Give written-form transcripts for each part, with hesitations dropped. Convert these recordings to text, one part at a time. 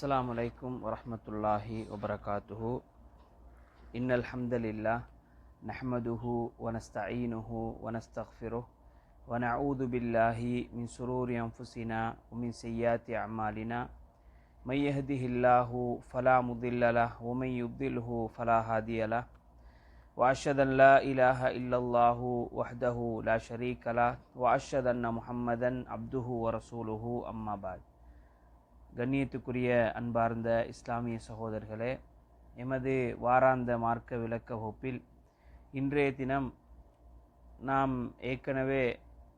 அஸ்ஸலாமு அலைக்கும் வரஹ்மத்துல்லாஹி வபரகாத்துஹு. இன்னல் ஹம்தலில்லாஹ் நஹ்மதுஹு வனஸ்தஈனுஹு வனஸ்தக்ஃபிருஹ் வனஊது பில்லாஹி மின் ஷுரூரி அன்ஃபுஸினா வமின் ஸய்யிஆத்தி அஅமாலினா மை யஹ்திஹில்லாஹு ஃபலா முதில்ல லஹு வமை யுத்லில்ஹு ஃபலா ஹாதிய லஹு வஅஷ்ஹது அன் லா இலாஹா இல்லல்லாஹு வஹ்தஹு லா ஷரீக லஹு வஅஷ்ஹது அன்ன முஹம்மதன் அப்துஹு வ ரசூலுஹு அம்மா பஅத். கண்ணியத்துக்குரிய அன்பார்ந்த இஸ்லாமிய சகோதரர்களே, எமது வாராந்த மார்க்க விளக்க வகுப்பில் இன்றைய தினம் நாம் ஏற்கனவே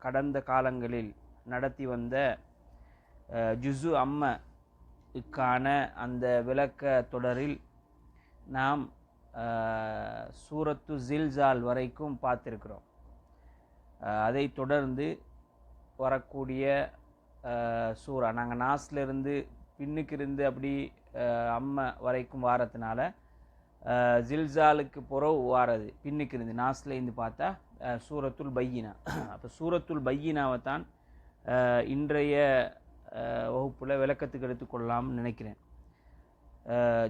கடந்த காலங்களில் நடத்தி வந்த ஜுஸு அம்மக்கான அந்த விளக்க தொடரில் நாம் சூரத்து ஜில்சால் வரைக்கும் பார்த்திருக்கிறோம். அதை தொடர்ந்து வரக்கூடிய சூரா, நாங்கள் நாஸ்லேருந்து பின்னுக்கு இருந்து அப்படி அம்ம வரைக்கும் வாரத்தினால ஜில்சாலுக்கு புறவு வாரது பின்னுக்கு இருந்து நாஸ்லேருந்து பார்த்தா சூரத்துல் பையினா. அப்போ சூரத்துல் பையினாவை தான் இன்றைய வகுப்பில் விளக்கத்துக்கு எடுத்துக்கொள்ளலாம்னு நினைக்கிறேன்.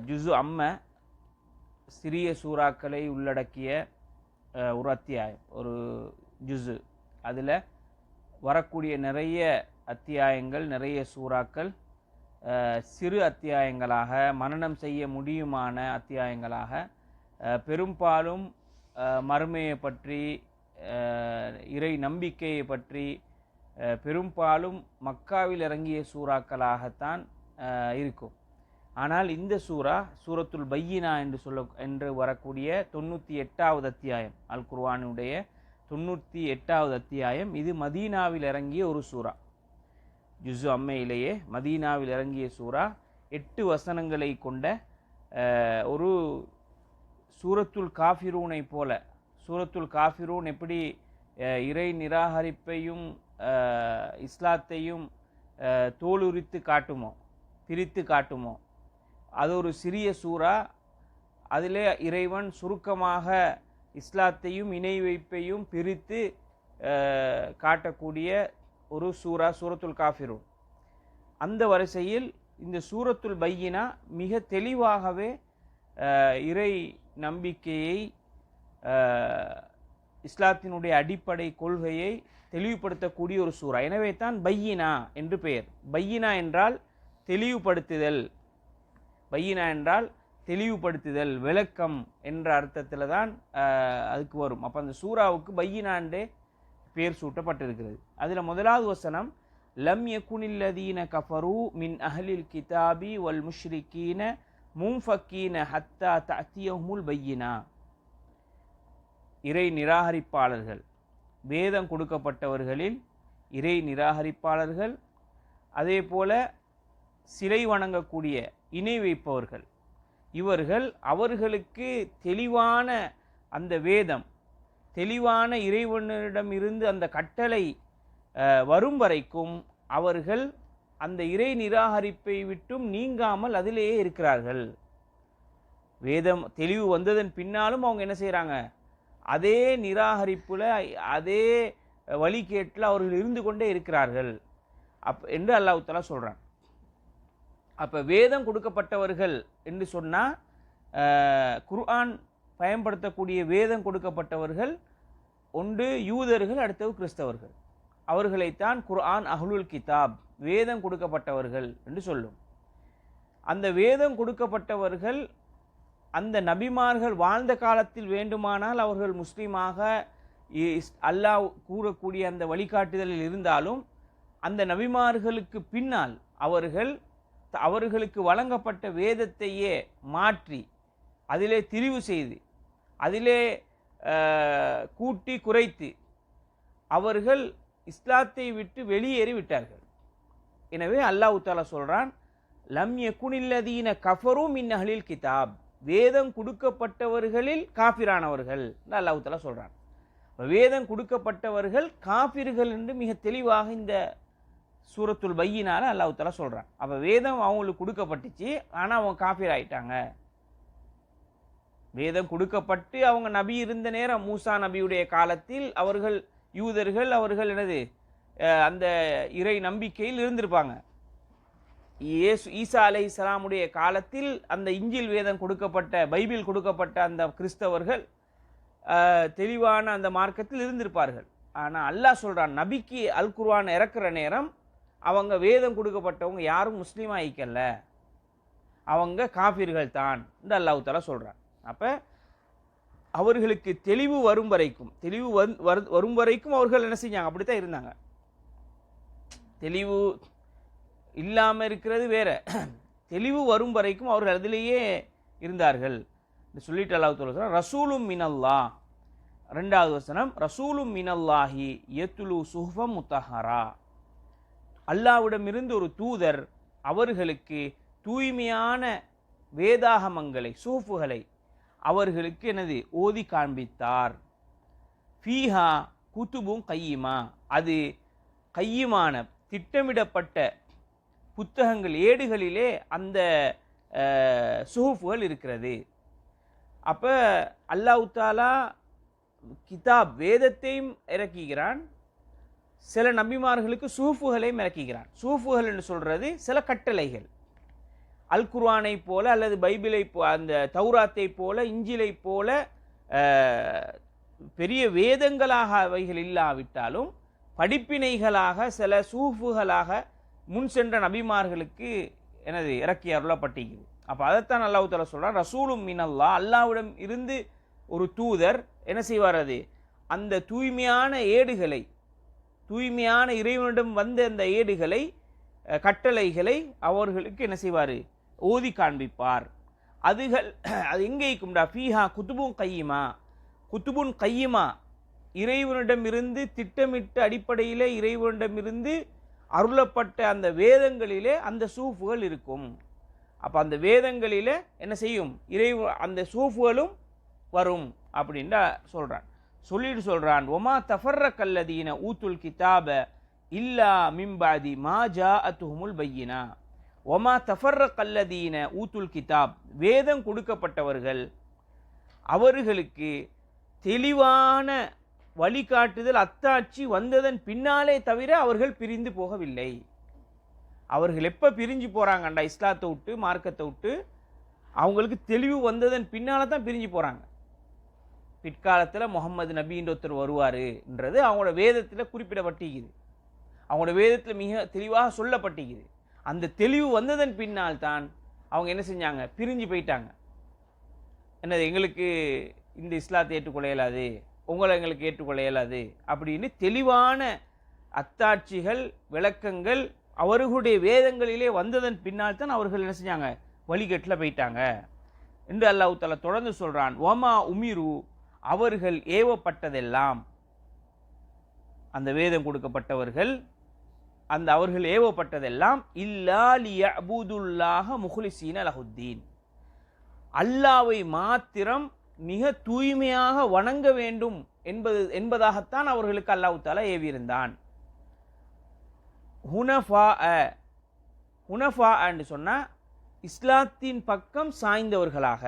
ஜுஸு அம்ம சிறிய சூறாக்களை உள்ளடக்கிய ஒரு அத்தியாயம், ஒரு ஜுஸு. அதில் வரக்கூடிய நிறைய அத்தியாயங்கள், நிறைய சூறாக்கள் சிறு அத்தியாயங்களாக, மனனம் செய்ய முடியுமான அத்தியாயங்களாக, பெரும்பாலும் மறுமையை பற்றி, இறை நம்பிக்கையை பற்றி, பெரும்பாலும் மக்காவில் இறங்கிய சூறாக்களாகத்தான் இருக்கும். ஆனால் இந்த சூரத்துல் பையினா என்று வரக்கூடிய 98வது அத்தியாயம், அல் குர்ஆனுடைய 98வது அத்தியாயம், இது மதீனாவில் இறங்கிய ஒரு சூரா. ஜுஸு அம்மையிலேயே மதீனாவில் இறங்கிய சூரா 8 வசனங்களை கொண்ட ஒரு சூரத்துல் காஃபிரூனை போல. சூரத்துல் காஃபிரூன் எப்படி இறை நிராகரிப்பையும் இஸ்லாத்தையும் தோலுரித்து காட்டுமோ, பிரித்து காட்டுமோ, அது ஒரு சிறிய சூரா. அதிலே இறைவன் சுருக்கமாக இஸ்லாத்தையும் இணை வைப்பையும் பிரித்து காட்டக்கூடிய ஒரு சூரா சூரத்துல் காஃபிரூன். அந்த வரிசையில் இந்த சூரத்துல் பையினா மிக தெளிவாகவே இறை நம்பிக்கையை, இஸ்லாத்தினுடைய அடிப்படை கொள்கையை தெளிவுபடுத்தக்கூடிய ஒரு சூரா. எனவே தான் பையினா என்று பெயர். பையினா என்றால் தெளிவுபடுத்துதல், பையினா என்றால் தெளிவுபடுத்துதல், விளக்கம் என்ற அர்த்தத்தில் தான் அதுக்கு வரும். அப்போ அந்த சூறாவுக்கு பையினாண்டே பேர் சூட்டப்பட்டிருக்கிறது. அதில் முதலாவது வசனம், லம் யகுனில்லதீன கஃபரு மின் அஹ்லில் கிதாபி வல் முஷ்ரிகீன முன்ஃபக்கீன ஹத்தா தஅத்தியஹுமுல் பையினா. இறை நிராகரிப்பாளர்கள், வேதம் கொடுக்கப்பட்டவர்களில் இறை நிராகரிப்பாளர்கள், அதே போல சிலை வணங்கக்கூடிய இணை வைப்பவர்கள், இவர்கள் அவர்களுக்கு தெளிவான அந்த வேதம், தெளிவான இறைவனிடமிருந்து அந்த கட்டளை வரும் வரைக்கும் அவர்கள் அந்த இறை நிராகரிப்பை விட்டும் நீங்காமல் அதிலேயே இருக்கிறார்கள். வேதம் தெளிவு வந்ததன் பின்னாலும் அவங்க என்ன செய்கிறாங்க? அதே நிராகரிப்புல, அதே வழிகேட்டில் அவர்கள் இருந்து கொண்டே இருக்கிறார்கள் என்று அல்லாஹ் தஆலா சொல்கிறான். அப்போ வேதம் கொடுக்கப்பட்டவர்கள் என்று சொன்னால், குர்ஆன் பயன்படுத்தக்கூடிய வேதம் கொடுக்கப்பட்டவர்கள் ஒன்று யூதர்கள், அடுத்தது கிறிஸ்தவர்கள். அவர்களைத்தான் குர்ஆன் அஹ்லுல் கிதாப், வேதம் கொடுக்கப்பட்டவர்கள் என்று சொல்லும். அந்த வேதம் கொடுக்கப்பட்டவர்கள் அந்த நபிமார்கள் வாழ்ந்த காலத்தில் வேண்டுமானால் அவர்கள் முஸ்லீமாக அல்லாஹ் கூறக்கூடிய அந்த வழிகாட்டுதலில் இருந்தாலும், அந்த நபிமார்களுக்கு பின்னால் அவர்களுக்கு வழங்கப்பட்ட வேதத்தையே மாற்றி அதிலே திரிவு செய்து அதிலே கூட்டி குறைத்து அவர்கள் இஸ்லாத்தை விட்டு வெளியேறி விட்டார்கள். எனவே அல்லாஹ் தஆலா சொல்றான், லம் யகுனில்லதீன கஃபரு மின் அஹ்லில் கிதாப், வேதம் கொடுக்கப்பட்டவர்களில் காஃபிரானவர்கள் என்று அல்லாஹ் தஆலா சொல்றான். வேதம் கொடுக்கப்பட்டவர்கள் காஃபிர்கள் என்று மிக தெளிவாக இந்த சூரத்துல் பையினால அல்லாஹ் தஆலா சொல்றான். அப்ப வேதம் அவங்களுக்கு கொடுக்கப்பட்டுச்சு, ஆனா அவங்க காஃபிர் ஆயிட்டாங்க. வேதம் கொடுக்கப்பட்டு அவங்க நபி இருந்த நேரம், மூசா நபியுடைய காலத்தில் அவர்கள் யூதர்கள், அவர்கள் என்னது அந்த இறை நம்பிக்கையில் இருந்திருப்பாங்க. ஈசா அலைஹிஸ்ஸலாமுடைய காலத்தில் அந்த இஞ்சில் வேதம் கொடுக்கப்பட்ட, பைபிள் கொடுக்கப்பட்ட அந்த கிறிஸ்தவர்கள் தெளிவான அந்த மார்க்கத்தில் இருந்திருப்பார்கள். ஆனால் அல்லாஹ் சொல்கிறான், நபிக்கு அல் குர்ஆன் இறக்குற நேரம் அவங்க வேதம் கொடுக்கப்பட்டவங்க யாரும் முஸ்லீம் ஆயிக்கல, அவங்க காஃபிர்கள் தான் என்று அல்லாஹ் தஆலா சொல்கிறான். அப்போ அவர்களுக்கு தெளிவு வரும் வரைக்கும் அவர்கள் என்ன செஞ்சாங்க, அப்படித்தான் இருந்தாங்க. தெளிவு இல்லாமல் இருக்கிறது வேற, தெளிவு வரும் வரைக்கும் அவர்கள் அதிலேயே இருந்தார்கள் சொல்லிட்டு அல்லாஹ் தஆலா சொல்றான். ரசூலும் மினல்லாஹ், 2வது வசனம், ரசூலும் மினல்லாஹி யத்லு சுஹ்ஃபம் முத்தஹரா, அல்லாஹ்விடமிருந்து ஒரு தூதர் அவர்களுக்கு தூய்மையான வேதாகமங்களை, சூஃபுகளை அவர்களுக்கு எனது ஓதி காண்பித்தார். ஃபீஹா குதுபும் கையிமா, அது கையுமான திட்டமிடப்பட்ட புத்தகங்கள், ஏடுகளிலே அந்த சுஹுஃபுகள் இருக்கிறது. அப்போ அல்லாஹ் தஆலா கிதாப் வேதத்தையும் இறக்குகிறான், சில நபிமார்களுக்கு சூஃபுகளையும் இறக்குகிறான். சூஃபுகள் என்று சொல்கிறது சில கட்டளைகள், அல் குர்ஆனை போல அல்லது பைபிளை அந்த தௌராத்தை போல இஞ்சிலை போல பெரிய வேதங்களாக அவைகள் இல்லாவிட்டாலும் படிப்பினைகளாக சில சூஃபுகளாக முன் சென்ற நபிமார்களுக்கு எனது இறக்கி அருளப்பட்டிருக்கிறது. அப்போ அதைத்தான் அல்லாஹ் தஆலா சொல்கிறான், ரசூலும் மினல்லாஹ், அல்லாஹ்விடம் இருந்து ஒரு தூதர் என்ன செய்வார், அது அந்த தூய்மையான ஏடுகளை, தூய்மையான இறைவனிடம் வந்த அந்த ஏடுகளை, கட்டளைகளை அவர்களுக்கு என்ன செய்வார், ஓதி காண்பிப்பார். அது எங்கே இருக்கும்டா, ஃபீஹா குதுபுன் கையிமா, குதுபுன் கையிமா, இறைவனிடமிருந்து திட்டமிட்ட அடிப்படையிலே இறைவனிடமிருந்து அருளப்பட்ட அந்த வேதங்களிலே அந்த சூஃபுகள் இருக்கும். அப்போ அந்த வேதங்களிலே என்ன செய்யும், அந்த சூஃபுகளும் வரும் அப்படின்ட்டு சொல்கிறான். சொல்லிட்டு சொல்கிறான், ஒமா தஃபர்ரகல்லதீன ஊத்துல் கிதாப இல்லா மிம்பாதி மா ஜாஅத்துஹுமுல் பையினா, ஒமா தஃபர்ரகல்லதீன ஊத்துல் கிதாப், வேதம் கொடுக்கப்பட்டவர்கள் அவர்களுக்கு தெளிவான வழிகாட்டுதல் அத்தாட்சி வந்ததன் பின்னாலே தவிர அவர்கள் பிரிந்து போகவில்லை. அவர்கள் எப்போ பிரிஞ்சு போகிறாங்கண்டா, இஸ்லாத்தை விட்டு மார்க்கத்தை விட்டு, அவங்களுக்கு தெளிவு வந்ததன் பின்னால் தான் பிரிஞ்சு போகிறாங்க. பிற்காலத்தில் முகமது நபின்ற ஒருத்தர் வருவாருன்றது அவங்களோட வேதத்தில் குறிப்பிடப்பட்டிருக்குது, அவங்களோட வேதத்தில் மிக தெளிவாக சொல்லப்பட்டிருக்குது. அந்த தெளிவு வந்ததன் பின்னால் தான் அவங்க என்ன செஞ்சாங்க, பிரிஞ்சு போயிட்டாங்க. என்னது, எங்களுக்கு இந்த இஸ்லாத்தை ஏற்றுக்கொள்ள இயலாது, உங்களை எங்களுக்கு ஏற்றுக்கொள்ள இயலாது அப்படின்னு தெளிவான அத்தாட்சிகள், விளக்கங்கள் அவர்களுடைய வேதங்களிலே வந்ததன் பின்னால் தான் அவர்கள் என்ன செஞ்சாங்க, வழிகட்டில் போயிட்டாங்க என்று அல்லாஹ் தஆலா தொடர்ந்து சொல்கிறான். ஒமா உமிரு, அவர்கள் ஏவப்பட்டதெல்லாம், அந்த வேதம் கொடுக்கப்பட்டவர்கள் அந்த அவர்கள் ஏவப்பட்டதெல்லாம் இல்லா லியஅபுதுல்லாஹ முஹ்லிஸீன லஹுத்தீன், அல்லாஹ்வை மாத்திரம் மிக தூய்மையாக வணங்க வேண்டும் என்பதாகத்தான் அவர்களுக்கு அல்லாஹ் தஆலா ஏவியிருந்தான். ஹுனஃபா என்று சொன்னால் இஸ்லாத்தின் பக்கம் சாய்ந்தவர்களாக,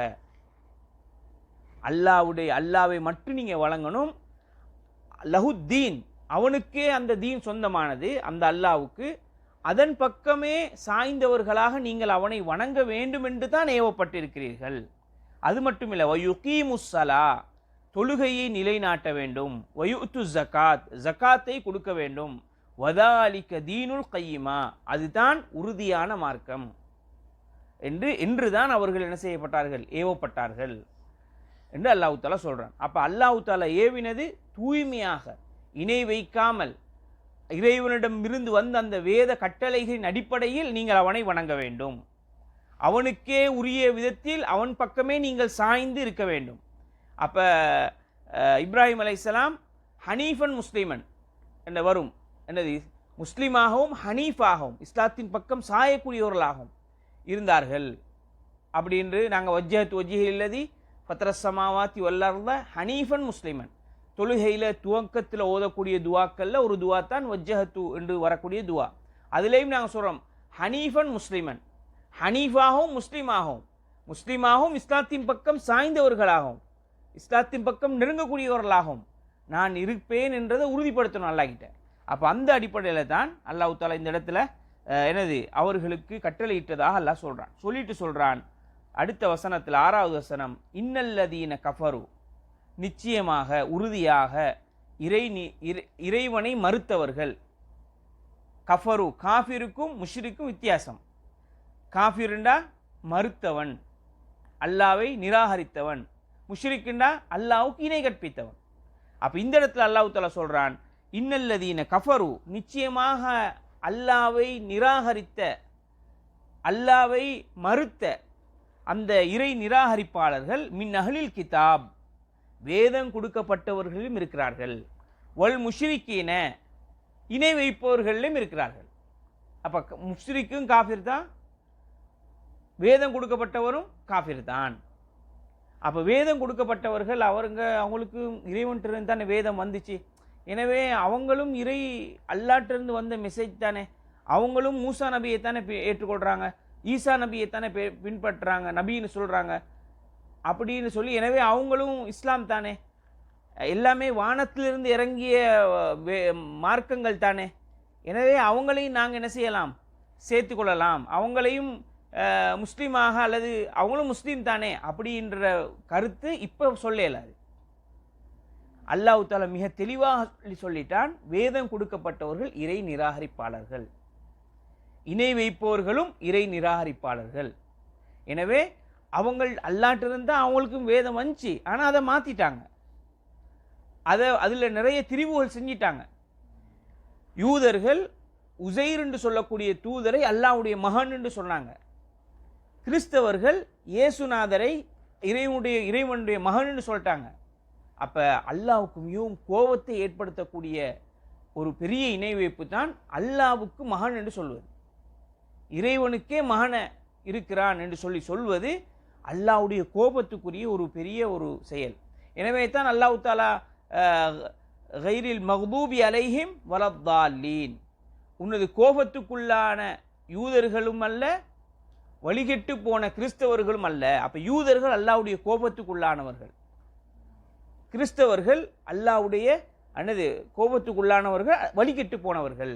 அல்லாஹ்வை மட்டும் நீங்கள் வழங்கணும். லஹுத்தீன், அவனுக்கே அந்த தீன் சொந்தமானது, அந்த அல்லாஹ்வுக்கு, அதன் பக்கமே சாய்ந்தவர்களாக நீங்கள் அவனை வணங்க வேண்டும் என்று தான் ஏவப்பட்டிருக்கிறீர்கள். அது மட்டுமில்லை, வயுகீமுஸ்ஸலா, தொழுகையை நிலைநாட்ட வேண்டும், வயுத்து ஜகாத், ஜகாத்தை கொடுக்க வேண்டும், வதாலிக தீனுல் கையிமா, அதுதான் உறுதியான மார்க்கம் என்றுதான் அவர்கள் என்ன செய்யப்பட்டார்கள், ஏவப்பட்டார்கள் என்று அல்லாஹ் தஆலா சொல்றான். அப்ப அல்லாஹ் தஆலா ஏவினது தூய்மையாக, இணை வைக்காமல், இறைவனிடம் இருந்து வந்த அந்த வேத கட்டளைகளின் அடிப்படையில் நீங்கள் அவனை வணங்க வேண்டும், அவனுக்கே உரிய விதத்தில் அவன் பக்கமே நீங்கள் சாய்ந்து இருக்க வேண்டும். அப்ப இப்ராஹிம் அலைஹிஸ்ஸலாம் ஹனீஃபன் முஸ்லிமன் என்ற வரும், என்னது, முஸ்லீமாகவும் ஹனீஃபாகவும் இஸ்லாத்தின் பக்கம் சாயக்கூடியவர்களாகவும் இருந்தார்கள். அப்படி என்று நாங்கள் வஜ்ஜஹத் வஜ்ஹி இல்லதி ஃபத்ரஸ் ஸமாவாத்தி வல் அர்த ஹனீஃபன் முஸ்லிமன், தொழுகையில் துவக்கத்தில் ஓதக்கூடிய துவாக்கல்ல ஒரு துவா தான் வஜ்ஜஹத்து என்று வரக்கூடிய துவா. அதுலேயும் நாங்கள் சொல்கிறோம் ஹனீஃபன் முஸ்லிமன், ஹனீஃபாகவும் முஸ்லீமாகவும் இஸ்லாத்தின் பக்கம் சாய்ந்தவர்களாகவும் இஸ்லாத்தின் பக்கம் நெருங்கக்கூடியவர்களாகவும் நான் இருப்பேன் என்றதை உறுதிப்படுத்தணும் அல்லாஹ்கிட்ட. அப்போ அந்த அடிப்படையில் தான் அல்லாஹ் தஆலா இந்த இடத்துல அவர்களுக்கு கட்டளையிட்டதாக அல்லாஹ் சொல்றான். சொல்லிட்டு சொல்றான் அடுத்த வசனத்தில் 6வது வசனம், இன்னல்லதீன கஃபரு, நிச்சயமாக உறுதியாக இறைவனை மறுத்தவர்கள். கஃபரு, காஃபிருக்கும் முஷ்ரிக்கும் வித்தியாசம். காஃபிருண்டா மறுத்தவன், அல்லாவை நிராகரித்தவன். முஷ்ரிக்குண்டா அல்லாவுக்கு இணை கற்பித்தவன். அப்ப இந்த இடத்துல அல்லாஹ் தஆலா சொல்றான், இன்னல்லதீன கஃபரு, நிச்சயமாக அல்லாவை நிராகரித்த, அல்லாவை மறுத்த அந்த இறை நிராகரிப்பாளர்கள் மின் அஹ்லில் கிதாப், வேதம் கொடுக்கப்பட்டவர்களும் இருக்கிறார்கள். வல் முஷ்ரிக்கீன, இணை வைப்பவர்களும் இருக்கிறார்கள். அப்ப முஷ்ரிக்கும் காஃபிர் தான், வேதம் கொடுக்கப்பட்டவரும் காஃபிர் தான். அப்ப வேதம் கொடுக்கப்பட்டவர்கள் அவங்களுக்கு இறைவன்கிட்ட தானே வேதம் வந்துச்சு. எனவே அவங்களும் அல்லாட்டிருந்து வந்த மெசேஜ் தானே, அவங்களும் மூசா நபியை தானே ஏற்றுக்கொள்றாங்க, ஈசா நபியை தானே பின்பற்றுறாங்க, நபின்னு சொல்றாங்க அப்படின்னு சொல்லி, எனவே அவங்களும் இஸ்லாம் தானே, எல்லாமே வானத்திலிருந்து இறங்கிய மார்க்கங்கள் தானே. எனவே அவங்களையும் நாங்கள் என்ன செய்யலாம், சேர்த்து கொள்ளலாம், அவங்களையும் முஸ்லீமாக, அல்லது அவங்களும் முஸ்லீம் தானே அப்படின்ற கருத்து இப்போ சொல்லலாது. அல்லாஹ் தஆலா மிக தெளிவாக சொல்லிட்டான், வேதம் கொடுக்கப்பட்டவர்கள் இறை நிராகரிப்பாளர்கள், இணை வைப்பவர்களும் இறை நிராகரிப்பாளர்கள். எனவே அவங்க அல்லாட்டிருந்தா அவங்களுக்கும் வேதம் வந்துச்சு, ஆனால் அதை மாற்றிட்டாங்க, அதில் நிறைய திரிவுகள் செஞ்சிட்டாங்க. யூதர்கள் உசைர் என்று சொல்லக்கூடிய தூதரை அல்லாஹ்வுடைய மகன் என்று சொன்னாங்க. கிறிஸ்தவர்கள் இயேசுநாதரை இறைவனுடைய மகன் என்று சொல்லிட்டாங்க. அப்ப அல்லாஹ்வுக்கு மிகவும் கோபத்தை ஏற்படுத்தக்கூடிய ஒரு பெரிய இணை வைப்பு தான் அல்லாஹ்வுக்கு மகன் என்று சொல்வது. இறைவனுக்கே மகன இருக்கிறான் என்று சொல்வது அல்லாஹ்வுடைய கோபத்துக்குரிய ஒரு பெரிய ஒரு செயல். எனவே தான் அல்லாஹ் தஆலா கைரில் மக்தூபி அலைஹிம் வலத்தாலீன், உனது கோபத்துக்குள்ளான யூதர்களும் அல்ல, வழிகெட்டு போன கிறிஸ்தவர்களும் அல்ல. அப்ப யூதர்கள் அல்லாஹ்வுடைய கோபத்துக்குள்ளானவர்கள், கிறிஸ்தவர்கள் அல்லாஹ்வுடைய கோபத்துக்குள்ளானவர்கள், வழிகெட்டு போனவர்கள்.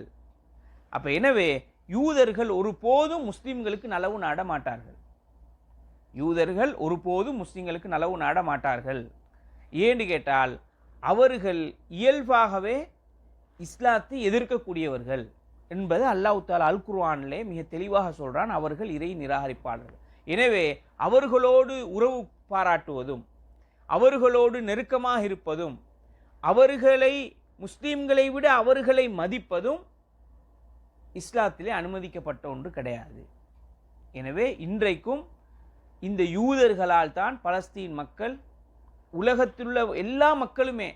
அப்ப எனவே யூதர்கள் ஒருபோதும் முஸ்லிம்களுக்கு நலவு நாட மாட்டார்கள். யூதர்கள் ஒருபோதும் முஸ்லிம்களுக்கு நலவு நாட மாட்டார்கள். ஏன்னு கேட்டால் அவர்கள் இயல்பாகவே இஸ்லாத்தை எதிர்க்கக்கூடியவர்கள் என்பது அல்லாஹ் தஆலா அல் குர்ஆனிலே மிக தெளிவாக சொல்றான். அவர்கள் இறை நிராகரிப்பாளர்கள். எனவே அவர்களோடு உறவு பாராட்டுவதும், அவர்களோடு நெருக்கமாக இருப்பதும், அவர்களை முஸ்லிம்களை விட அவர்களை மதிப்பதும் இஸ்லாத்திலே அனுமதிக்கப்பட்ட ஒன்று கிடையாது. எனவே இன்றைக்கும் இந்த யூதர்களால் தான் பலஸ்தீன் மக்கள், உலகத்திலுள்ள எல்லா மக்களுமே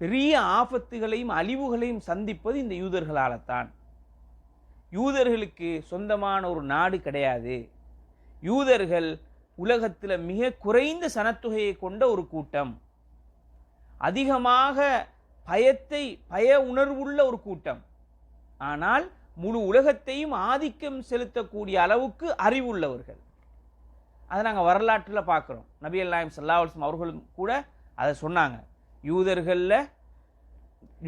பெரிய ஆபத்துகளையும் அழிவுகளையும் சந்திப்பது இந்த யூதர்களால் தான். யூதர்களுக்கு சொந்தமான ஒரு நாடு கிடையாது. யூதர்கள் உலகத்தில் மிக குறைந்த சனத்தொகையை கொண்ட ஒரு கூட்டம், அதிகமாக பய உணர்வுள்ள ஒரு கூட்டம். ஆனால் முழு உலகத்தையும் ஆதிக்கம் செலுத்தக்கூடிய அளவுக்கு அறிவுள்ளவர்கள். அதை நாங்கள் வரலாற்றில் பார்க்குறோம். நபிகள் நாயகம் ஸல்லல்லாஹு அலைஹி வஸல்லம் அவர்களும் கூட அதை சொன்னாங்க.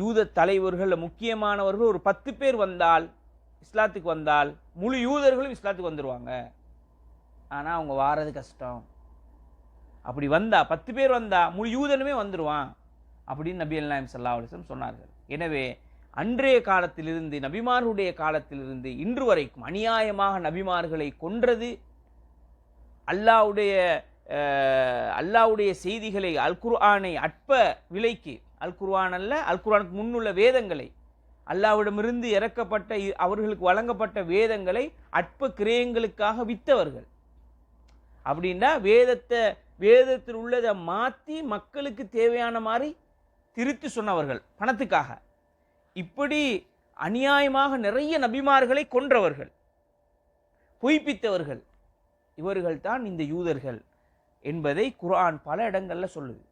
யூத தலைவர்களில் முக்கியமானவர்கள் ஒரு 10 பேர் வந்தால், இஸ்லாத்துக்கு வந்தால், முழு யூதர்களும் இஸ்லாத்துக்கு வந்துடுவாங்க. ஆனால் அவங்க வாரது கஷ்டம். அப்படி வந்தா 10 பேர் வந்தா முழு யூதனுமே வந்துடுவான் அப்படின்னு நபிகள் நாயகம் ஸல்லல்லாஹு அலைஹி வஸல்லம் சொன்னார்கள். எனவே அன்றைய காலத்திலிருந்து, நபிமார்களுடைய காலத்திலிருந்து இன்று வரைக்கும் அநியாயமாக நபிமார்களை கொன்றது, அல்லாஹ்வுடைய செய்திகளை, அல் குர்ஆனை அற்ப விலைக்கு, அல் குர்ஆன் அல்ல, அல் குர்ஆனுக்கு முன்னுள்ள வேதங்களை, அல்லாஹ்விடமிருந்து இறக்கப்பட்ட அவர்களுக்கு வழங்கப்பட்ட வேதங்களை அற்ப கிரயங்களுக்காக வித்தவர்கள். அப்படின்னா வேதத்தில் உள்ளதை மாற்றி மக்களுக்கு தேவையான மாதிரி திருத்தி சொன்னவர்கள் பணத்துக்காக. இப்படி அநியாயமாக நிறைய நபிமார்களை கொன்றவர்கள், பொய்ப்பித்தவர்கள், இவர்கள் தான் இந்த யூதர்கள் என்பதை குர்ஆன் பல இடங்களில் சொல்லுது.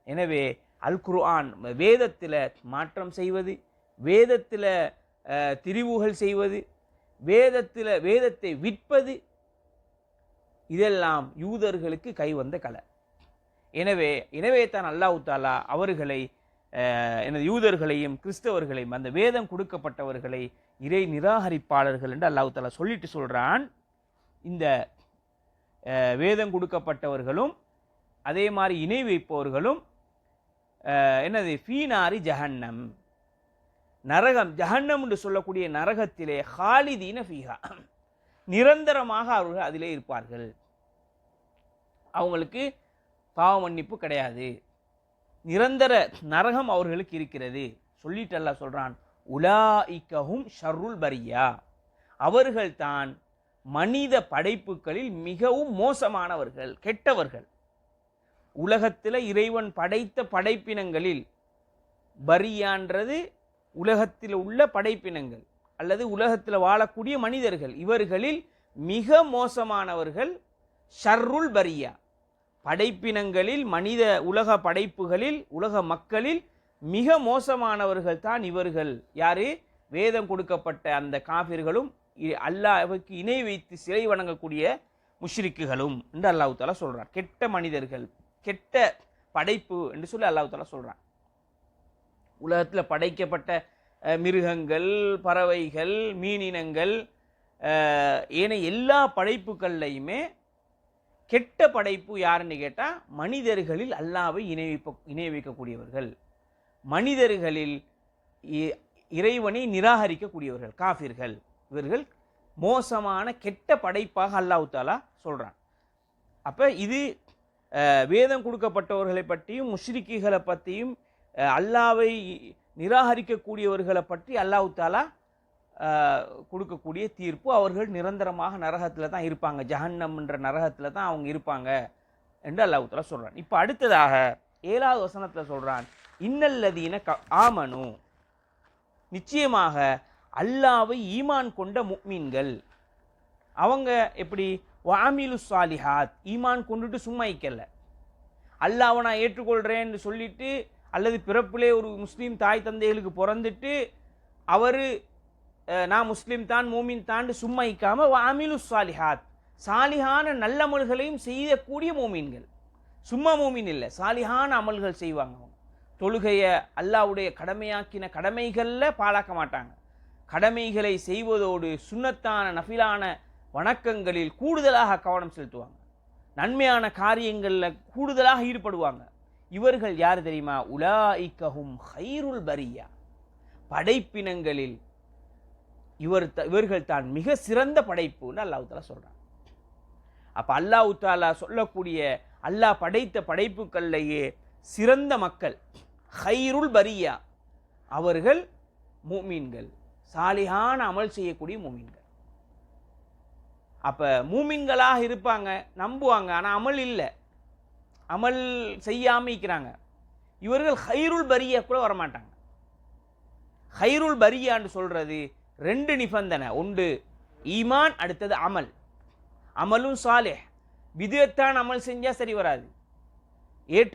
எனவே அல் குர்ஆன் வேதத்தில் மாற்றம் செய்வது, வேதத்தில் திரிவுகள் செய்வது, வேதத்தை விற்பது, இதெல்லாம் யூதர்களுக்கு கைவந்த கலை. எனவே தான் அல்லாஹ் தஆலா அவர்களை எனது யூதர்களையும் கிறிஸ்தவர்களையும் அந்த வேதம் கொடுக்கப்பட்டவர்களை இறை நிராகரிப்பாளர்கள் என்று அல்லாஹ் தஆலா சொல்லிட்டு சொல்றான். இந்த வேதம் கொடுக்கப்பட்டவர்களும் அதே மாதிரி இணை வைப்பவர்களும் என்னது ஃபீனாரி ஜஹன்னம், நரகம், ஜஹன்னம் என்று சொல்லக்கூடிய நரகத்திலே ஹாலிதீன ஃபீஹா, நிரந்தரமாக அவர்கள் அதிலே இருப்பார்கள். அவங்களுக்கு பாவ மன்னிப்பு கிடையாது, நிரந்தர நரகம் அவர்களுக்கு இருக்கிறது. சொல்லிட்டு அல்லாஹ் சொல்றான், உலாஇகஹும் ஷர்ருல் பரியா, அவர்கள் தான் மனித படைப்புகளில் மிகவும் மோசமானவர்கள், கெட்டவர்கள். உலகத்தில் இறைவன் படைத்த படைப்பினங்களில், பரியான்றது உலகத்தில் உள்ள படைப்பினங்கள் அல்லது உலகத்தில் வாழக்கூடிய மனிதர்கள், இவர்களில் மிக மோசமானவர்கள் ஷர்ருல் பரியா, படைப்பினங்களில் மனித உலக படைப்புகளில் உலக மக்களில் மிக மோசமானவர்கள் தான் இவர்கள். யாரு? வேதம் கொடுக்கப்பட்ட அந்த காபிர்களும் அல்லாஹ்வுக்கு இணை வைத்து சிலை வணங்கக்கூடிய முஷ்ரிக்குகளும் என்று அல்லாஹ் தஆலா சொல்றான். கெட்ட மனிதர்கள், கெட்ட படைப்பு என்று சொல்லி அல்லாஹ் தஆலா சொல்றான். உலகத்தில் படைக்கப்பட்ட மிருகங்கள், பறவைகள், மீனினங்கள், ஏனைய எல்லா படைப்புகள்லையுமே கெட்ட படைப்பு யாருன்னு கேட்டால் மனிதர்களில் அல்லாஹ்வை இணை வைக்கக்கூடியவர்கள், மனிதர்களில் இறைவனை நிராகரிக்கக்கூடியவர்கள், காஃபிர்கள். இவர்கள் மோசமான கெட்ட படைப்பாக அல்லாஹ் தஆலா சொல்கிறான். அப்போ இது வேதம் கொடுக்கப்பட்டவர்களை பற்றியும் முஷ்ரிக்குகளை பற்றியும் அல்லாஹ்வை நிராகரிக்கக்கூடியவர்களை பற்றி அல்லாஹ் தஆலா கொடுக்கக்கூடிய தீர்ப்பு. அவர்கள் நிரந்தரமாக நரகத்தில் தான் இருப்பாங்க, ஜஹன்னம் என்ற நரகத்தில் தான் அவங்க இருப்பாங்க என்று அல்லாஹ் தஆலா சொல்கிறான். இப்போ அடுத்ததாக 7வது வசனத்தில் சொல்கிறான், இன்னல்லதீன ஆமனு, நிச்சயமாக அல்லாஹ்வை ஈமான் கொண்ட முஃமின்கள். அவங்க எப்படி? வாமிலு சாலிஹாத், ஈமான் கொண்டுட்டு சும்மா இருக்கல, அல்லாஹ்வை நான் ஏற்றுக்கொள்கிறேன்னு சொல்லிட்டு அல்லது பிறப்பிலே ஒரு முஸ்லீம் தாய் தந்தைகளுக்கு பிறந்துட்டு அவர் நான் முஸ்லீம் தான் மூமின் தான் சும்மா இக்காம வாமிலு சாலிஹாத், சாலிஹான நல்லமல்களையும் செய்யக்கூடிய மூமின்கள். சும்மா மூமின் இல்லை, சாலிஹான அமல்கள் செய்வாங்க. தொழுகையை அல்லாஹ்வுடைய கடமையாக்கின கடமைகளில் பாழாக்க மாட்டாங்க, கடமைகளை செய்வதோடு சுன்னத்தான நஃபிலான வணக்கங்களில் கூடுதலாக கவனம் செலுத்துவாங்க, நன்மையான காரியங்களில் கூடுதலாக ஈடுபடுவாங்க. இவர்கள் யார் தெரியுமா? உலாஇகஹும் ஹைருல் பரியா, படைப்பினங்களில் இவர்கள் தான் மிக சிறந்த படைப்புன்னு அல்லாஹ் தஆலா சொல்றான். அப்போ அல்லாஹ் தஆலா சொல்லக்கூடிய அல்லாஹ் படைத்த படைப்புகள்லேயே சிறந்த மக்கள் ஹைருல் பரியா, அவர்கள் மூமின்கள், சாலிஹான அமல் செய்யக்கூடிய மூமின்கள். அப்போ மூமின்களாக இருப்பாங்க, நம்புவாங்க, ஆனால் அமல் இல்லை, அமல் செய்யாமல் இருக்கிறாங்க. இவர்கள் ஹைருல் பரியா கூட வரமாட்டாங்க. ஹைருல் பரியான்னு சொல்கிறது 2 நிபந்தனை, ஒன்று ஈமான், அடுத்தது அமல். அமலும் சாலிஹ், விதத்தான் அமல் செஞ்சால் சரி வராது.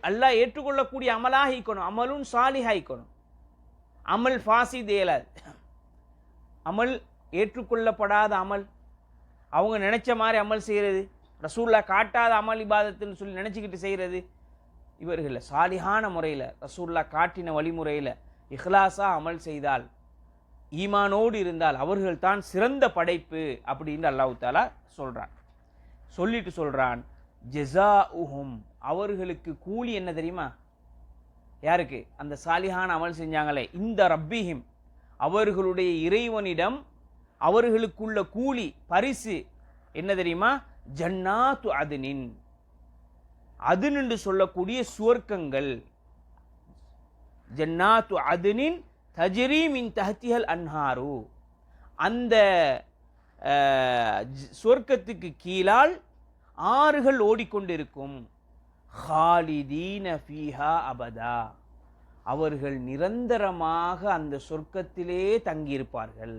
அல்லாஹ் ஏற்றுக்கொள்ளக்கூடிய அமலாக இருக்கணும், அமலும் சாலிஹாக இருக்கணும். அமல் ஃபாசித் இயலாது, அமல் ஏற்றுக்கொள்ளப்படாத அமல், அவங்க நினைச்ச மாதிரி அமல் செய்கிறது, ரசூலுல்லாஹ் காட்டாத அமல் இபாதத்துன்னு சொல்லி நினச்சிக்கிட்டு செய்கிறது, இவர்கள் சாலிஹான முறையில் ரசூலுல்லாஹ் காட்டின வழிமுறையில் இஹ்லாஸாக அமல் செய்தால், ஈமானோடு இருந்தால் அவர்கள் தான் சிறந்த படைப்பு அப்படின்னு அல்லாஹ் தஆலா சொல்கிறான். சொல்லிட்டு சொல்கிறான், ஜஸாஉஹும், அவர்களுக்கு கூலி என்ன தெரியுமா? யாருக்கு? அந்த சாலிஹான அமல் செஞ்சாங்களே, இந்த ரப்பிஹிம், அவர்களுடைய இறைவனிடம் அவர்களுக்குள்ள கூலி பரிசு என்ன தெரியுமா? ஜன்னாத்து அதுனின், அதுன் என்று சொல்லக்கூடிய சுவர்க்கங்கள். ஜன்னாத்து அதுனின் தஜ்ரி மின் தஹ்திஹல் அன்ஹாரு, அந்த சுவர்க்கத்துக்கு கீழால் ஆறுகள் ஓடிக்கொண்டிருக்கும். ஹாலிதீன ஃபீஹா அபதா, அவர்கள் நிரந்தரமாக அந்த சொர்க்கத்திலே தங்கியிருப்பார்கள்.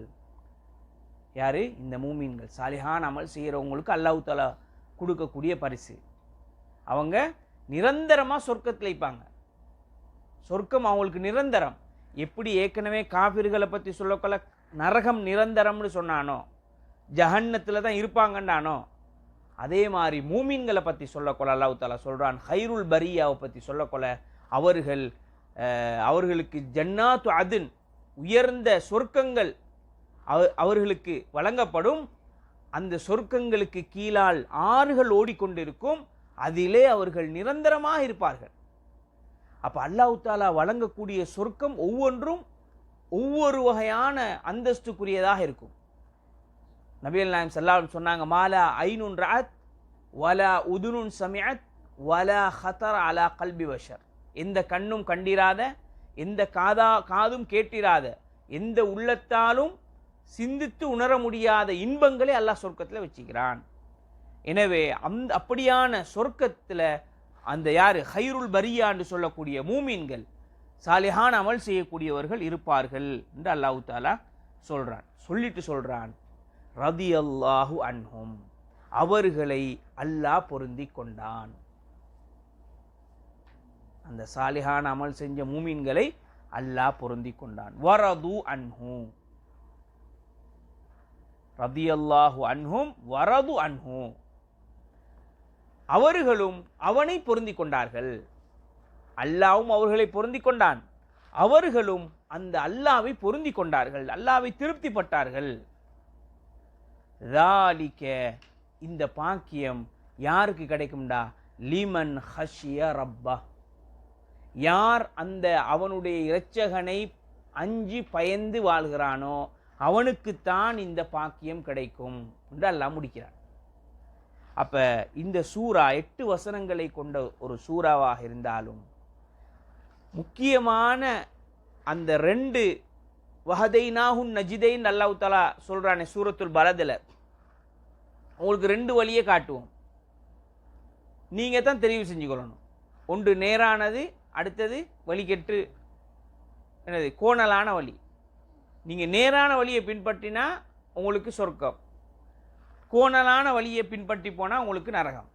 யாரு? இந்த மூமின்கள், சாலிஹான் அமல் செய்கிறவங்களுக்கு அல்லாஹ் தஆலா கொடுக்கக்கூடிய பரிசு. அவங்க நிரந்தரமாக சொர்க்கத்தில் இருப்பாங்க, சொர்க்கம் அவங்களுக்கு நிரந்தரம். எப்படி ஏற்கனவே காபிர்களை பற்றி சொல்லக்கொள்ள நரகம் நிரந்தரம்னு சொன்னானோ, ஜஹன்னத்தில் தான் இருப்பாங்கன்னானோ, அதே மாதிரி மூமின்களை பற்றி சொல்லக்கொள்ள அல்லாஹ் தஆலா சொல்கிறான், ஹைருல் பரியாவை பற்றி சொல்லக்கொள்ள அவர்கள் அவர்களுக்கு ஜன்னாத்து அதுன் உயர்ந்த சொர்க்கங்கள் அவர்களுக்கு வழங்கப்படும். அந்த சொர்க்கங்களுக்கு கீழால் ஆறுகள் ஓடிக்கொண்டிருக்கும், அதிலே அவர்கள் நிரந்தரமாக இருப்பார்கள். அப்போ அல்லாஹ் தஆலா வழங்கக்கூடிய சொர்க்கம் ஒவ்வொன்றும் ஒவ்வொரு வகையான அந்தஸ்துக்குரியதாக இருக்கும். நபிகள் நாயகம் ஸல்லல்லாஹு அலைஹி வஸல்லம் சொன்னாங்க, மாலா ஐனுன் ரஅத் வலா உதுனுன் சமிஅத் வலா ஹதர் அலா கல்பி பஷர். எந்த கண்ணும் கண்டிராத, எந்த காதும் கேட்டிராத, எந்த உள்ளத்தாலும் சிந்தித்து உணர முடியாத இன்பங்களை அல்லாஹ் சொர்க்கத்தில் வச்சுக்கிறான். எனவே அப்படியான சொர்க்கத்தில் அந்த யார் ஹைருல் பரியா என்று சொல்லக்கூடிய மூமீன்கள், சாலிஹான அமல் செய்யக்கூடியவர்கள் இருப்பார்கள் என்று அல்லாஹ் தஆலா சொல்றான். சொல்லிட்டு சொல்றான், ரதியல்லாஹு அன்ஹும், அவர்களை அல்லாஹ் பொருந்தி கொண்டான். அந்த சாலிஹான அமல் செஞ்ச மூமீன்களை அல்லாஹ் பொருந்தி கொண்டான். வரது அன்ஹு, ரதியல்லாஹு அன்ஹும் வரது அன்ஹு, அவர்களும் அவனை பொருந்தி கொண்டார்கள். அல்லாஹ்வும் அவர்களை பொருந்தி கொண்டான், அவர்களும் அந்த அல்லாஹ்வை பொருந்தி கொண்டார்கள், அல்லாஹ்வை திருப்திப்பட்டார்கள். ذَلِكَ, இந்த பாக்கியம் யாருக்கு கிடைக்கும்டா? லிமன் ஹஷிய ரப்ப, யார் அந்த அவனுடைய இரட்சகனை அஞ்சி பயந்து வாழ்கிறானோ அவனுக்குத்தான் இந்த பாக்கியம் கிடைக்கும் என்று அல்லாஹ் முடிக்கிறான். அப்ப இந்த சூரா 8 வசனங்களை கொண்ட ஒரு சூறாவாக இருந்தாலும் முக்கியமான அந்த 2 வஹதைனாஹுன் நஜிதைன் அல்லாஹ் தஆலா சொல்றானே சூரத்துல் பலதுல, உங்களுக்கு 2 வழியை காட்டுவோம், நீங்க தான் தெரிவு செஞ்சுக்கொள்ளணும். ஒன்று நேரானது, அடுத்தது வழிகெட்டு என்னது கோணலான வழி. நீங்கள் நேரான வழியை பின்பற்றினா உங்களுக்கு சொர்க்கம், கோணலான வழியை பின்பற்றி போனால் உங்களுக்கு நரகம்.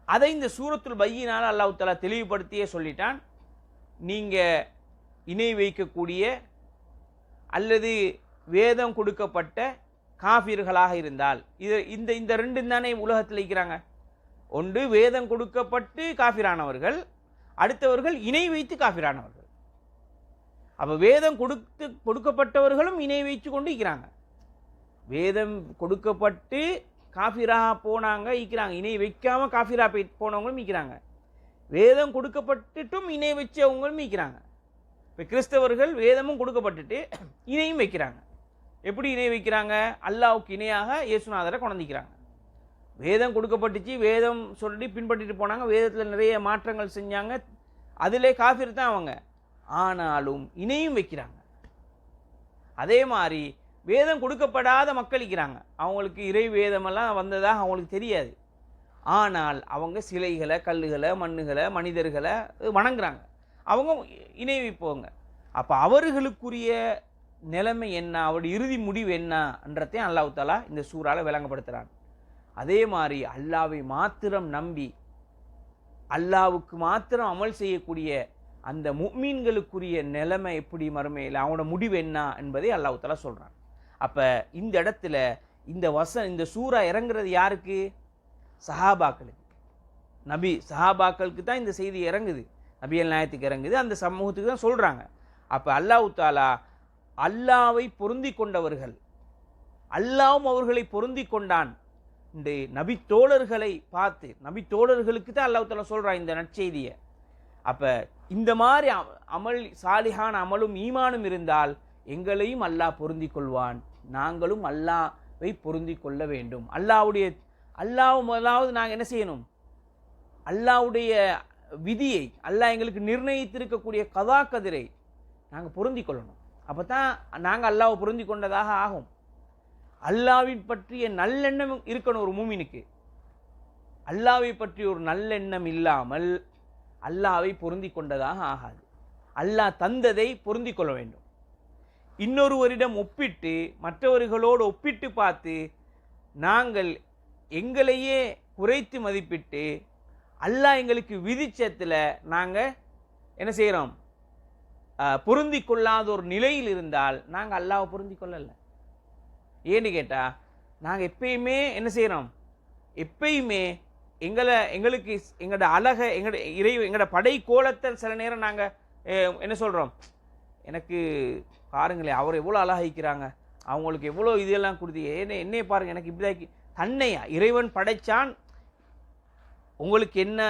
அதை இந்த சூரத்துல் பையினால் அல்லாஹ் தஆலா தெளிவுபடுத்தியே சொல்லிட்டான். நீங்கள் இணை வைக்கக்கூடிய அல்லது வேதம் கொடுக்கப்பட்ட காஃபிர்களாக இருந்தால், இந்த 2 தானே உலகத்தில் இருக்கிறாங்க. ஒன்று வேதம் கொடுக்கப்பட்டு காஃபிரானவர்கள், அடுத்தவர்கள் இணை வைத்து காஃபிரானவர்கள். அப்போ வேதம் கொடுக்கப்பட்டவர்களும் இணை வைத்து கொண்டு இருக்கிறாங்க. வேதம் கொடுக்கப்பட்டு காஃபிராக போனாங்க இருக்கிறாங்க, இணை வைக்காமல் காஃபிரா போனவங்களும் இருக்கிறாங்க. வேதம் கொடுக்கப்பட்டுட்டும் இணை வச்சவங்களும் இருக்கிறாங்க. இப்போ கிறிஸ்தவர்கள் வேதமும் கொடுக்கப்பட்டுட்டு இணையும் வைக்கிறாங்க. எப்படி இணை வைக்கிறாங்க? அல்லாஹ்வுக்கு இணையாக இயேசுநாதரை கொண்டிருக்கிறாங்க. வேதம் கொடுக்கப்பட்டுச்சு, வேதம் சொல்லி பின்பற்றிட்டு போனாங்க, வேதத்தில் நிறைய மாற்றங்கள் செஞ்சாங்க, அதிலே காஃபிர் தான் அவங்க, ஆனாலும் இணையும் வைக்கிறாங்க. அதே மாதிரி வேதம் கொடுக்கப்படாத மக்கள் இருக்கிறாங்க, அவங்களுக்கு இறை வேதமெல்லாம் வந்ததாக அவங்களுக்கு தெரியாது, ஆனால் அவங்க சிலைகளை, கல்லுகளை, மண்ணுகளை, மனிதர்களை வணங்குறாங்க, அவங்க இணை வைப்பவங்க. அப்போ அவர்களுக்குரிய நிலைமை என்ன, அவருடைய இறுதி முடிவு என்னன்றதையும் அல்லாஹ் தஆலா இந்த சூறால விளங்கப்படுத்துகிறான். அதே மாதிரி அல்லாஹ்வை மாத்திரம் நம்பி அல்லாஹ்வுக்கு மாத்திரம் அமல் செய்யக்கூடிய அந்த முஃமின்களுக்குரிய நிலைமை எப்படி, மறுமையில் அவனோட முடிவு என்ன என்பதை அல்லாஹ் தஆலா சொல்கிறான். அப்போ இந்த இடத்துல இந்த சூறா இறங்குறது யாருக்கு? சஹாபாக்களுக்கு, சஹாபாக்களுக்கு தான் இந்த செய்தி இறங்குது, நபிகள் நாயகத்துக்கு இறங்குது, அந்த சமூகத்துக்கு தான் சொல்கிறாங்க. அப்போ அல்லாஹ் தஆலா அல்லாஹ்வை பொருந்தி கொண்டவர்கள், அல்லாஹ்வும் அவர்களை பொருந்தி கொண்டான் இந்த நபித்தோழர்களை பார்த்து, நபித்தோழர்களுக்கு தான் அல்லாஹ் தஆலா சொல்கிறான் இந்த நற்செய்தியை. அப்போ இந்த மாதிரி அமல், சாலிஹான அமலும் ஈமானும் இருந்தால் எங்களையும் அல்லாஹ் பொருந்தி கொள்வான், நாங்களும் அல்லாஹ்வை பொருந்தி கொள்ள வேண்டும். அல்லாஹ் முதலாவது நாங்கள் என்ன செய்யணும்? அல்லாஹ்வுடைய விதியை, அல்லாஹ் எங்களுக்கு நிர்ணயித்திருக்கக்கூடிய கதா கதிரை நாங்கள் பொருந்தி கொள்ளணும். அப்போ தான் நாங்கள் அல்லாஹ்வை பொருந்தி கொண்டதாக ஆகும். அல்லாஹ்வை பற்றிய நல்லெண்ணம் இருக்கணும் ஒரு மூமினுக்கு. அல்லாஹ்வை பற்றி ஒரு நல்லெண்ணம் இல்லாமல் அல்லாஹ்வை பொருந்தி கொண்டதாக ஆகாது. அல்லாஹ் தந்ததை பொருந்தி கொள்ள வேண்டும். இன்னொருவரிடம் ஒப்பிட்டு, மற்றவர்களோடு ஒப்பிட்டு பார்த்து நாங்கள் எங்களையே குறைத்து மதிப்பிட்டு அல்லாஹ் எங்களுக்கு விதிச்சத்தில் நாங்கள் என்ன செய்கிறோம்? பொருந்தி கொள்ளாத ஒரு நிலையில் இருந்தால் நாங்கள் அல்லாஹ்வை பொருந்தி கொள்ளலை. ஏன்னு கேட்டால் நாங்கள் எப்பயுமே என்ன செய்கிறோம்? எப்பயுமே எங்களுக்கு எங்களோட அழகை, எங்களோட படை கோலத்தை சில நேரம் நாங்கள் என்ன சொல்கிறோம், எனக்கு பாருங்களேன் அவர் எவ்வளோ அழகாய்க்கிறாங்க, அவங்களுக்கு எவ்வளோ இதெல்லாம் கொடுத்து என்னைய பாருங்கள் எனக்கு இப்படி தன்னையா இறைவன் படைச்சான், உங்களுக்கு என்ன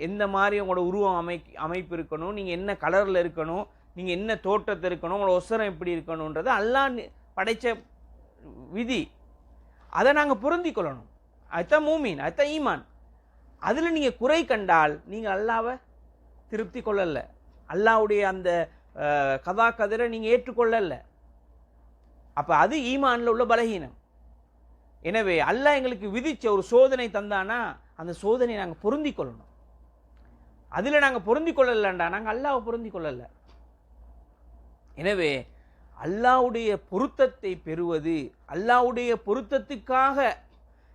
எந்த மாதிரி உங்களோட உருவம் அமைப்பு இருக்கணும், நீங்கள் என்ன கலரில் இருக்கணும், நீங்கள் என்ன தோற்றத்தை இருக்கணும், உங்களோட ஒசரம் எப்படி இருக்கணுன்றது அல்லாஹ் படைத்த விதி. அதை நாங்கள் பொருந்தி கொள்ளணும். அதுதான் மூமீன், அதுதான் ஈமான். அதில் நீங்கள் குறை கண்டால் நீங்கள் அல்லாவை திருப்தி கொள்ளலை, அல்லாவுடைய அந்த கதா கதிரை நீங்கள் ஏற்றுக்கொள்ளலை. அப்போ அது ஈமானில் உள்ள பலகீனம். எனவே அல்லாஹ் எங்களுக்கு விதிச்ச ஒரு சோதனை தந்தானா அந்த சோதனையை நாங்கள் பொருந்தி கொள்ளணும். அதில் நாங்கள் பொருந்தி கொள்ளலைண்டா நாங்கள் அல்லாவை பொருந்தி கொள்ளலை. எனவே அல்லாவுடைய பொருத்தத்தை பெறுவது, அல்லாவுடைய பொருத்தத்துக்காக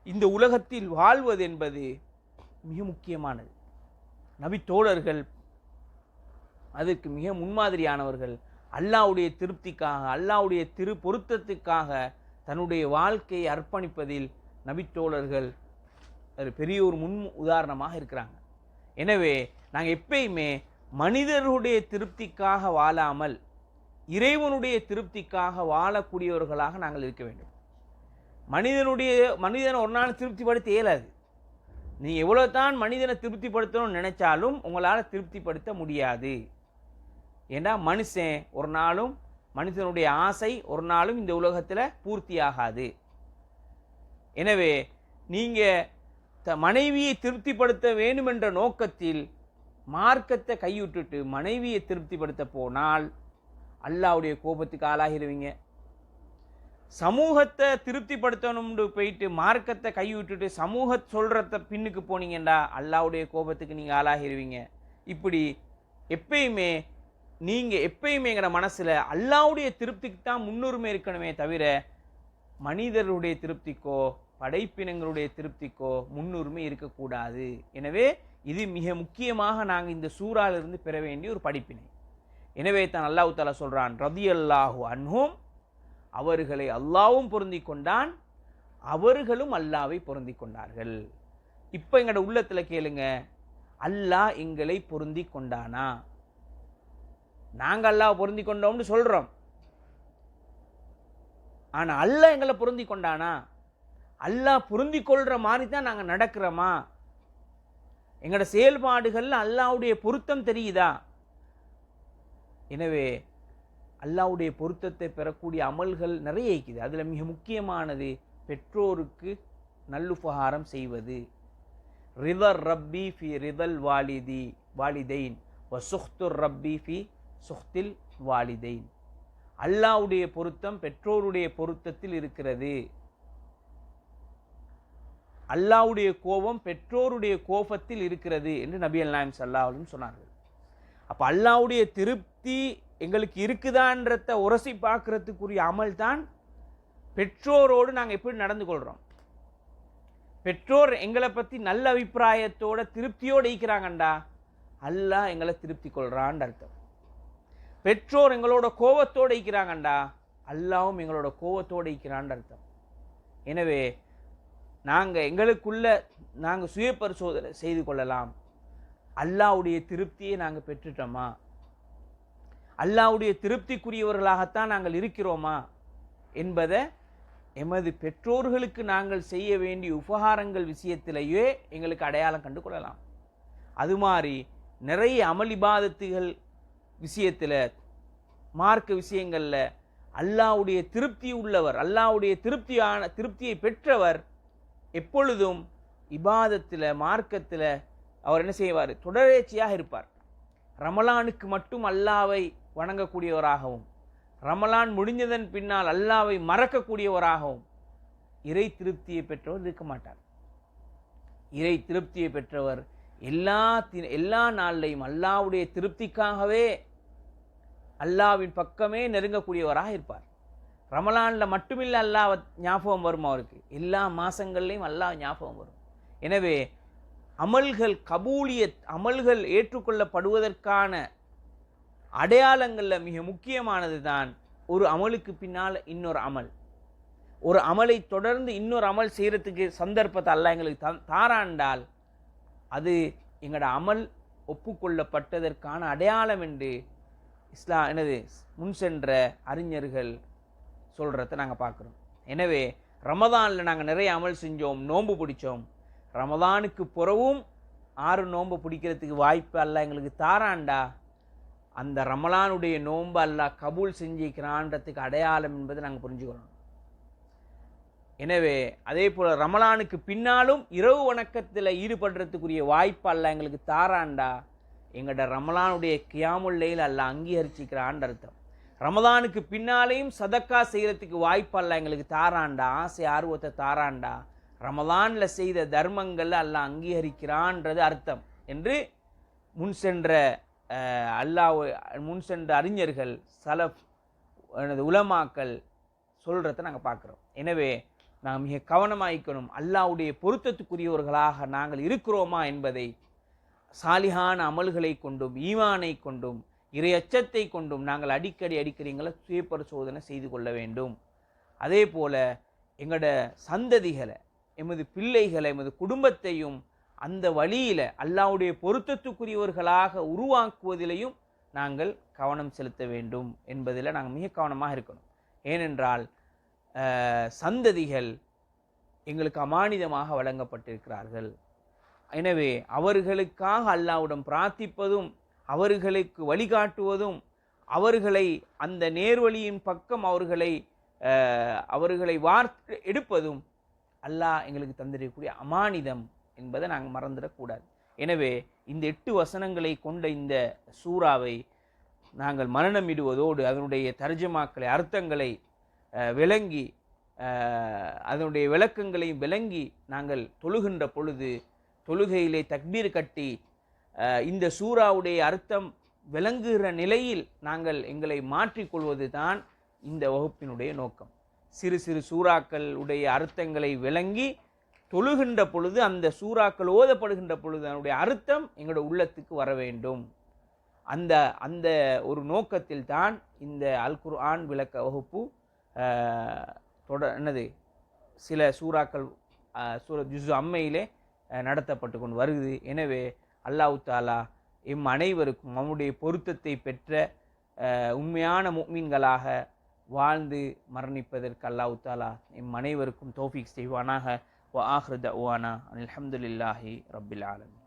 இந்த உலகத்தில் வாழ்வது என்பது மிக முக்கியமானது. நபி தோழர்கள் அதற்கு மிக முன்மாதிரியானவர்கள். அல்லாவுடைய திருப்திக்காக, அல்லாவுடைய திரு பொருத்தத்துக்காக தன்னுடைய வாழ்க்கையை அர்ப்பணிப்பதில் நபித்தோழர்கள் பெரிய ஒரு முன் உதாரணமாக இருக்கிறாங்க. எனவே நாங்கள் எப்பயுமே மனிதர்களுடைய திருப்திக்காக வாழாமல் இறைவனுடைய திருப்திக்காக வாழக்கூடியவர்களாக நாங்கள் இருக்க வேண்டும். மனிதனை ஒரு நாள் திருப்திப்படுத்த இயலாது. நீங்கள் எவ்வளோ தான் மனிதனை திருப்திப்படுத்தணும்னு நினைச்சாலும் உங்களால் திருப்திப்படுத்த முடியாது. ஏன்னா மனுஷன் ஒரு நாளும், மனிதனுடைய ஆசை ஒரு நாளும் இந்த உலகத்தில் பூர்த்தியாகாது. எனவே நீங்கள் மனைவியை திருப்திப்படுத்த வேண்டுமென்ற நோக்கத்தில் மார்க்கத்தை கைவிட்டுட்டு மனைவியை திருப்திப்படுத்த போனால் அல்லாவுடைய கோபத்துக்கு ஆளாகிடுவீங்க. சமூகத்தை திருப்திப்படுத்தணும்னு போயிட்டு மார்க்கத்தை கைவிட்டுட்டு சமூக சொல்கிறத பின்னுக்கு போனீங்கண்டா அல்லாவுடைய கோபத்துக்கு நீங்கள் ஆளாகிடுவீங்க. இப்படி எப்பயுமே நீங்கள் எங்கட மனசில் அல்லாவுடைய திருப்திக்கு தான் முன்னுரிமை இருக்கணுமே தவிர மனிதருடைய திருப்திக்கோ படைப்பினங்களுடைய திருப்திக்கோ முன்னுரிமை இருக்கக்கூடாது. எனவே இது மிக முக்கியமாக நாங்கள் இந்த சூறாலிருந்து பெற வேண்டிய ஒரு படிப்பினை. எனவே தான் அல்லாஹ் தஆலா சொல்கிறான், ரதியல்லாஹு அன்ஹும், அவர்களை அல்லாவும் பொருந்தி கொண்டான், அவர்களும் அல்லாவை பொருந்தி கொண்டார்கள். இப்போ எங்களோட உள்ளத்தில் கேளுங்க, அல்லாஹ் எங்களை பொருந்தி கொண்டானா? நாங்கள் அல்லாஹ் பொருந்தி கொண்டோம்னு சொல்கிறோம், ஆனால் அல்லாஹ் எங்களை பொருந்தி கொண்டானா? அல்லாஹ் பொருந்தி கொள்கிற மாதிரி தான் நாங்கள் நடக்கிறோமா? எங்களோட செயல்பாடுகளில் அல்லாஹ்வுடைய பொருத்தம் தெரியுதா? எனவே அல்லாஹ்வுடைய பொருத்தத்தை பெறக்கூடிய அமல்கள் நிறைய இருக்குது. அதில் மிக முக்கியமானது பெற்றோருக்கு நல்லுபகாரம் செய்வது. ரிதர் ரப்பி ஃபி ரிதல் வாலிதைன் வ சுஹ்துர் ரப்பி ஃபி சுஹ்தில் வாலிதைன். அல்லாஹ்வுடைய பொருத்தம் பெற்றோருடைய பொருத்தத்தில் இருக்கிறது. அல்லாஹ்வுடைய கோபம் பெற்றோருடைய கோபத்தில் இருக்கிறது என்று நபி அல்லாஹ் ஸல்லல்லாஹு அலைஹி வஸல்லம் சொன்னார்கள். அப்போ அல்லாஹ்வுடைய திருப்தி எங்களுக்கு இருக்குதான்றத உரசி பார்க்கறதுக்குரிய அமல் தான் பெற்றோரோடு நாங்கள் எப்படி நடந்து கொள்கிறோம். பெற்றோர் எங்களை பற்றி நல்ல அபிப்பிராயத்தோட திருப்தியோடு இருக்கிறாங்கண்டா அல்லாஹ் எங்களை திருப்தி கொள்கிறான்னு அர்த்தம். பெற்றோர் எங்களோட கோபத்தோடு இருக்கிறாங்கண்டா அல்லாவும் எங்களோட கோபத்தோடு இருக்கிறான்னு அர்த்தம். எனவே நாங்கள் எங்களுக்குள்ள நாங்கள் சுய பரிசோதனை செய்து கொள்ளலாம். அல்லாஹ்வுடைய திருப்தியை நாங்கள் பெற்றுட்டோமா? அல்லாஹ்வுடைய திருப்திக்குரியவர்களாகத்தான் நாங்கள் இருக்கிறோமா என்பதை எமது பெற்றோர்களுக்கு நாங்கள் செய்ய வேண்டிய உபகாரங்கள் விஷயத்திலேயே எங்களுக்கு அடையாளம் கண்டு கொள்ளலாம். அது மாதிரி நிறைய அமளிபாதத்துகள் விஷயத்தில், மார்க்க விஷயங்களில் அல்லாஹ்வுடைய திருப்தி உள்ளவர், அல்லாஹ்வுடைய திருப்தியை பெற்றவர் எப்பொழுதும் இபாதத்தில் மார்க்கத்தில் அவர் என்ன செய்வார்? தொடர்ச்சியாக இருப்பார். ரமலானுக்கு மட்டும் அல்லாவை வணங்கக்கூடியவராகவும், ரமலான் முடிஞ்சதன் பின்னால் அல்லாவை மறக்கக்கூடியவராகவும் இறை திருப்தியை பெற்றவர் இருக்க மாட்டார். இறை திருப்தியை பெற்றவர் எல்லா நாள்லையும் அல்லாவுடைய திருப்திக்காகவே அல்லாவின் பக்கமே நெருங்கக்கூடியவராக இருப்பார். ரமலானில் மட்டுமில்லை அல்லாஹ் ஞாபகம் வரும், அவருக்கு எல்லா மாதங்கள்லையும் அல்லாஹ் ஞாபகம் வரும். எனவே அமல்கள் கபூலியத், அமல்கள் ஏற்றுக்கொள்ளப்படுவதற்கான அடையாளங்களில் மிக முக்கியமானது தான் ஒரு அமலுக்கு பின்னால் இன்னொரு அமல், ஒரு அமலை தொடர்ந்து இன்னொரு அமல் செய்கிறதுக்கு சந்தர்ப்பத்தை அல்லாஹ் எங்களுக்கு தாராண்டால் அது எங்களோட அமல் ஒப்புக்கொள்ளப்பட்டதற்கான அடையாளம் என்று முன் சென்ற அறிஞர்கள் சொல்கிறத நாங்கள் பார்க்குறோம். எனவே ரமதானில் நாங்கள் நிறைய அமல் செஞ்சோம், நோன்பு பிடிச்சோம். ரமதானுக்கு பிறவும் 6 நோன்பு பிடிக்கிறதுக்கு வாய்ப்பு அல்லாஹ் எங்களுக்கு தாராண்டா, அந்த ரமலானுடைய நோன்பு அல்லாஹ் கபூல் செஞ்சிக்கிறான்றதுக்கு அடையாளம் என்பதை நாங்கள் புரிஞ்சுக்கணும். எனவே அதே போல் ரமலானுக்கு பின்னாலும் இரவு வணக்கத்தில் ஈடுபடுறதுக்குரிய வாய்ப்பு அல்லாஹ் எங்களுக்கு தாராண்டா, எங்களோட ரமலானுடைய கியாமுல் லைல் அல்லாஹ் அங்கீகரிச்சிக்கிறான்ற அர்த்தம். ரமதானுக்கு பின்னாலேயும் சதக்கா செய்கிறதுக்கு வாய்ப்பு அல்லாஹ் எங்களுக்கு தாராண்டா, ஆசை ஆர்வத்தை தாராண்டா, ரமதானில் செய்த தர்மங்கள் அல்லாஹ் அங்கீகரிக்கிறான்றது அர்த்தம் என்று முன் சென்ற அறிஞர்கள் சலஃப் உலமாக்கள் சொல்கிறத நாங்கள் பார்க்குறோம். எனவே நாம் மிக கவனமாயிக்கணும். அல்லாஹ்வுடைய பொருத்தத்துக்குரியவர்களாக நாங்கள் இருக்கிறோமா என்பதை சாலிஹான அமல்களை கொண்டும் ஈமானை கொண்டும் இறையச்சத்தை கொண்டும் நாங்கள் அடிக்கடி சுய பரிசோதனை செய்து கொள்ள வேண்டும். அதே போல் எங்களோட சந்ததிகளை, எமது பிள்ளைகளை, எமது குடும்பத்தையும் அந்த வழியில் அல்லாஹ்வுடைய பொருத்தத்துக்குரியவர்களாக உருவாக்குவதிலையும் நாங்கள் கவனம் செலுத்த வேண்டும் என்பதில் நாங்கள் மிக கவனமாக இருக்கணும். ஏனென்றால் சந்ததிகள் எங்களுக்கு அமானிதமாக வழங்கப்பட்டிருக்கிறார்கள். எனவே அவர்களுக்காக அல்லாஹ்விடம் பிரார்த்திப்பதும் அவர்களுக்கு வழிகாட்டுவதும் அவர்களை அந்த நேர்வழியின் பக்கம் அவர்களை எடுப்பதும் அல்லாஹ் எங்களுக்கு தந்திருக்கக்கூடிய அமானிதம் என்பதை நாங்கள் மறந்துடக்கூடாது. எனவே இந்த 8 வசனங்களை கொண்ட இந்த சூறாவை நாங்கள் மனனமிடுவதோடு அதனுடைய தர்ஜமாக்களை அர்த்தங்களை விளங்கி அதனுடைய விளக்கங்களை விளங்கி நாங்கள் தொழுகின்ற பொழுது தொழுகையிலே தக்பீர் கட்டி இந்த சூறாவுடைய அர்த்தம் விளங்குகிற நிலையில் நாங்கள் எங்களை மாற்றிக்கொள்வது தான் இந்த வகுப்பினுடைய நோக்கம். சிறு சிறு சூறாக்கள் உடைய அர்த்தங்களை விளங்கி தொழுகின்ற பொழுது அந்த சூறாக்கள் ஓதப்படுகின்ற பொழுது அதனுடைய அர்த்தம் எங்களுடைய உள்ளத்துக்கு வர வேண்டும். அந்த ஒரு நோக்கத்தில் தான் இந்த அல் குர்ஆன் விளக்க வகுப்பு சில சூறாக்கள் ஜுஸ் அம்மையிலே நடத்தப்பட்டு கொண்டு வருகிறது. எனவே அல்லாஹ் தஆலா அனைவருக்கும் அவனுடைய பொருத்தத்தை பெற்ற உண்மையான முஃமின்களாக வாழ்ந்து மரணிப்பதற்கு அல்லாஹ் தஆலா அனைவருக்கும் தௌஃபீக் செய்வானாக. வ ஆஹிரு தஅவானா அல்ஹம்துலில்லாஹி ரப்பில் ஆலமீன்.